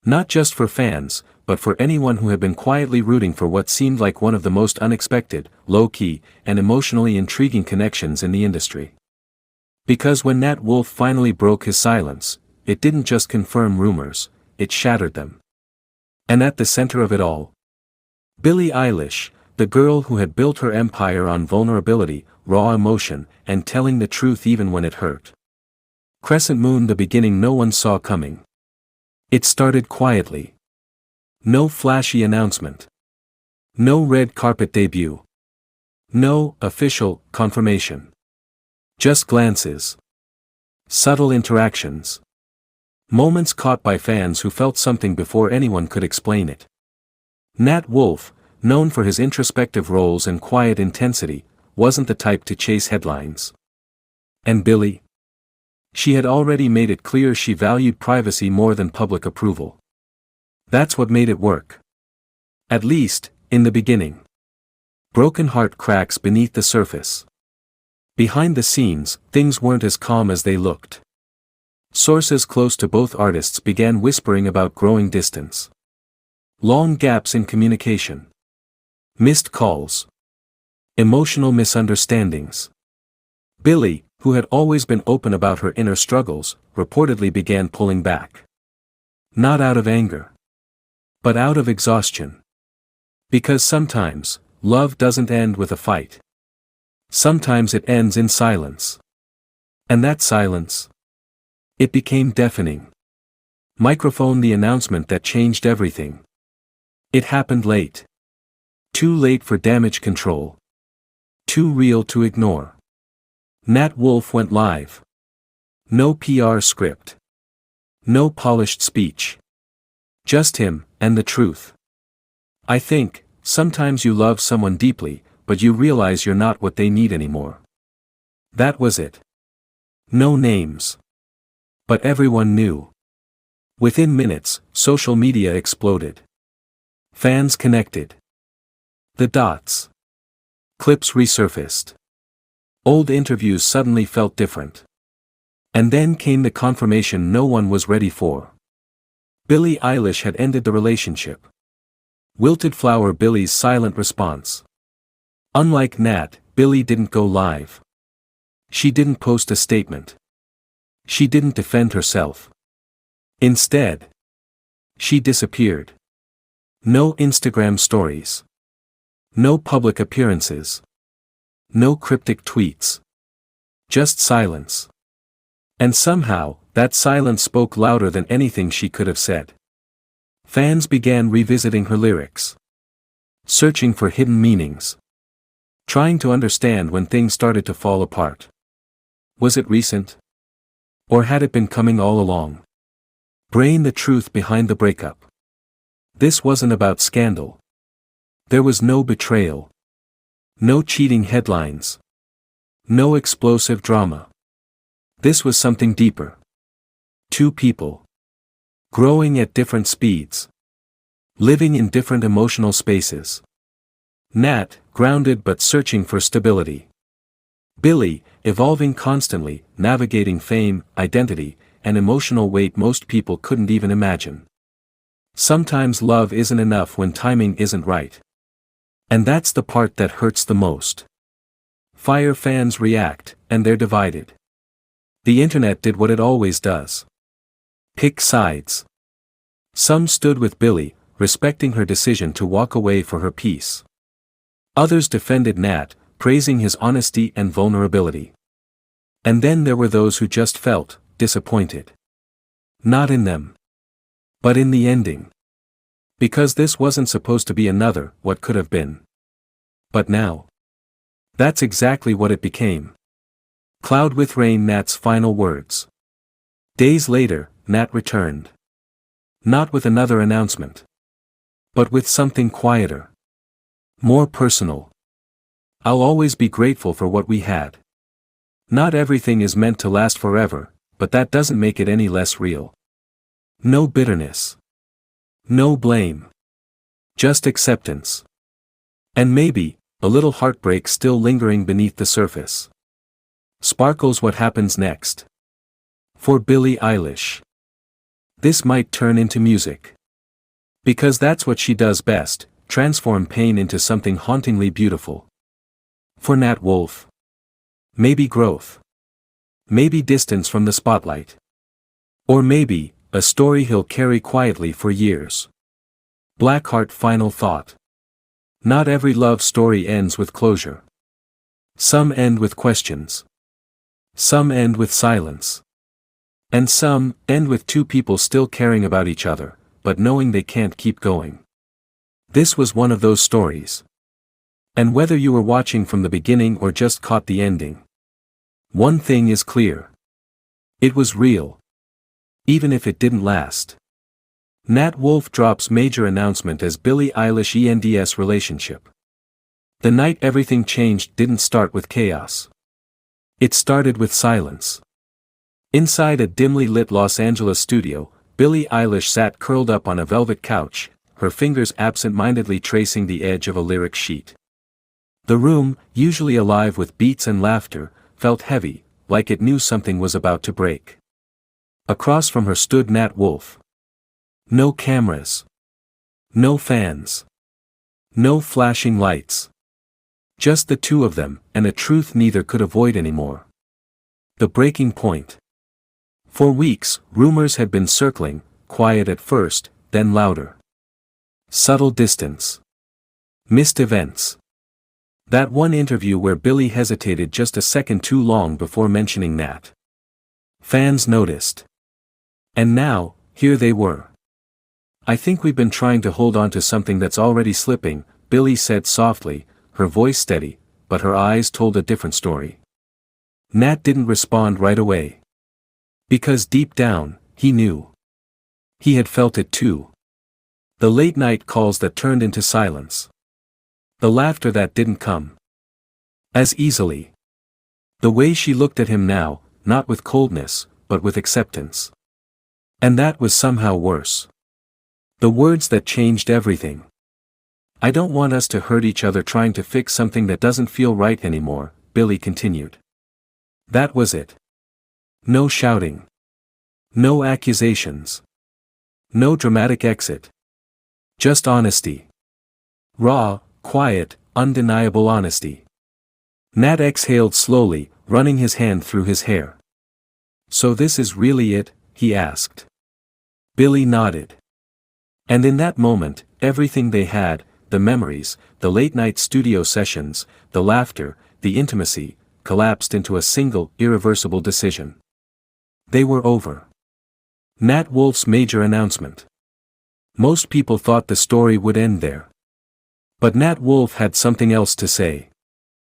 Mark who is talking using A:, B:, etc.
A: Not just for fans, but for anyone who had been quietly rooting for what seemed like one of the most unexpected, low-key, and emotionally intriguing connections in the industry. Because when Nat Wolff finally broke his silence, it didn't just confirm rumors, it shattered them. And at the center of it all, Billie Eilish, the girl who had built her empire on vulnerability, raw emotion, and telling the truth even when it hurt. Crescent Moon, the beginning no one saw coming. It started quietly. No flashy announcement. No red carpet debut. No official confirmation. Just glances. Subtle interactions. Moments caught by fans who felt something before anyone could explain it. Nat Wolff, known for his introspective roles and quiet intensity, wasn't the type to chase headlines. And Billie? She had already made it clear she valued privacy more than public approval. That's what made it work. At least, in the beginning. Broken heart cracks beneath the surface. Behind the scenes, things weren't as calm as they looked. Sources close to both artists began whispering about growing distance. Long gaps in communication. Missed calls. Emotional misunderstandings. Billie, who had always been open about her inner struggles, reportedly began pulling back. Not out of anger. But out of exhaustion. Because sometimes, love doesn't end with a fight. Sometimes it ends in silence. And that silence? It became deafening. Microphone, the announcement that changed everything. It happened late. Too late for damage control. Too real to ignore. Nat Wolff went live. No PR script. No polished speech. Just him, and the truth. I think, sometimes you love someone deeply, but you realize you're not what they need anymore. That was it. No names. But everyone knew. Within minutes, social media exploded. Fans connected. The dots. Clips resurfaced. Old interviews suddenly felt different. And then came the confirmation no one was ready for. Billie Eilish had ended the relationship. Wilted flower, Billie's silent response. Unlike Nat, Billie didn't go live. She didn't post a statement. She didn't defend herself. Instead, she disappeared. No Instagram stories. No public appearances. No cryptic tweets. Just silence. And somehow, that silence spoke louder than anything she could have said. Fans began revisiting her lyrics. Searching for hidden meanings. Trying to understand when things started to fall apart. Was it recent? Or had it been coming all along? Brain, the truth behind the breakup. This wasn't about scandal. There was no betrayal. No cheating headlines. No explosive drama. This was something deeper. Two people. Growing at different speeds. Living in different emotional spaces. Nat, grounded but searching for stability. Billie, evolving constantly, navigating fame, identity, and emotional weight most people couldn't even imagine. Sometimes love isn't enough when timing isn't right. And that's the part that hurts the most. Fire fans react, and they're divided. The internet did what it always does. Pick sides. Some stood with Billie, respecting her decision to walk away for her peace. Others defended Nat, praising his honesty and vulnerability. And then there were those who just felt disappointed. Not in them. But in the ending. Because this wasn't supposed to be another what could have been. But now. That's exactly what it became. Cloud with rain, Nat's final words. Days later, Nat returned. Not with another announcement. But with something quieter. More personal. I'll always be grateful for what we had. Not everything is meant to last forever, but that doesn't make it any less real. No bitterness. No blame. Just acceptance. And maybe, a little heartbreak still lingering beneath the surface. Sparkles what happens next. For Billie Eilish. This might turn into music. Because that's what she does best, transform pain into something hauntingly beautiful. For Nat Wolff. Maybe growth. Maybe distance from the spotlight. Or maybe, a story he'll carry quietly for years. Blackheart final thought. Not every love story ends with closure. Some end with questions. Some end with silence. And some end with two people still caring about each other, but knowing they can't keep going. This was one of those stories. And whether you were watching from the beginning or just caught the ending, one thing is clear. It was real. Even if it didn't last. Nat Wolff drops major announcement as Billie Eilish ends relationship. The night everything changed didn't start with chaos. It started with silence. Inside a dimly lit Los Angeles studio, Billie Eilish sat curled up on a velvet couch, her fingers absent-mindedly tracing the edge of a lyric sheet. The room, usually alive with beats and laughter, felt heavy, like it knew something was about to break. Across from her stood Nat Wolff. No cameras. No fans. No flashing lights. Just the two of them, and a truth neither could avoid anymore. The breaking point. For weeks, rumors had been circling, quiet at first, then louder. Subtle distance. Missed events. That one interview where Billie hesitated just a second too long before mentioning Nat. Fans noticed. And now, here they were. I think we've been trying to hold on to something that's already slipping, Billie said softly, her voice steady, but her eyes told a different story. Nat didn't respond right away. Because deep down, he knew. He had felt it too. The late night calls that turned into silence. The laughter that didn't come as easily. The way she looked at him now, not with coldness, but with acceptance. And that was somehow worse. The words that changed everything. I don't want us to hurt each other trying to fix something that doesn't feel right anymore, Billie continued. That was it. No shouting. No accusations. No dramatic exit. Just honesty. Raw, quiet, undeniable honesty. Nat exhaled slowly, running his hand through his hair. So this is really it, he asked. Billie nodded. And in that moment, everything they had, the memories, the late-night studio sessions, the laughter, the intimacy, collapsed into a single, irreversible decision. They were over. Nat Wolff's major announcement. Most people thought the story would end there. But Nat Wolff had something else to say.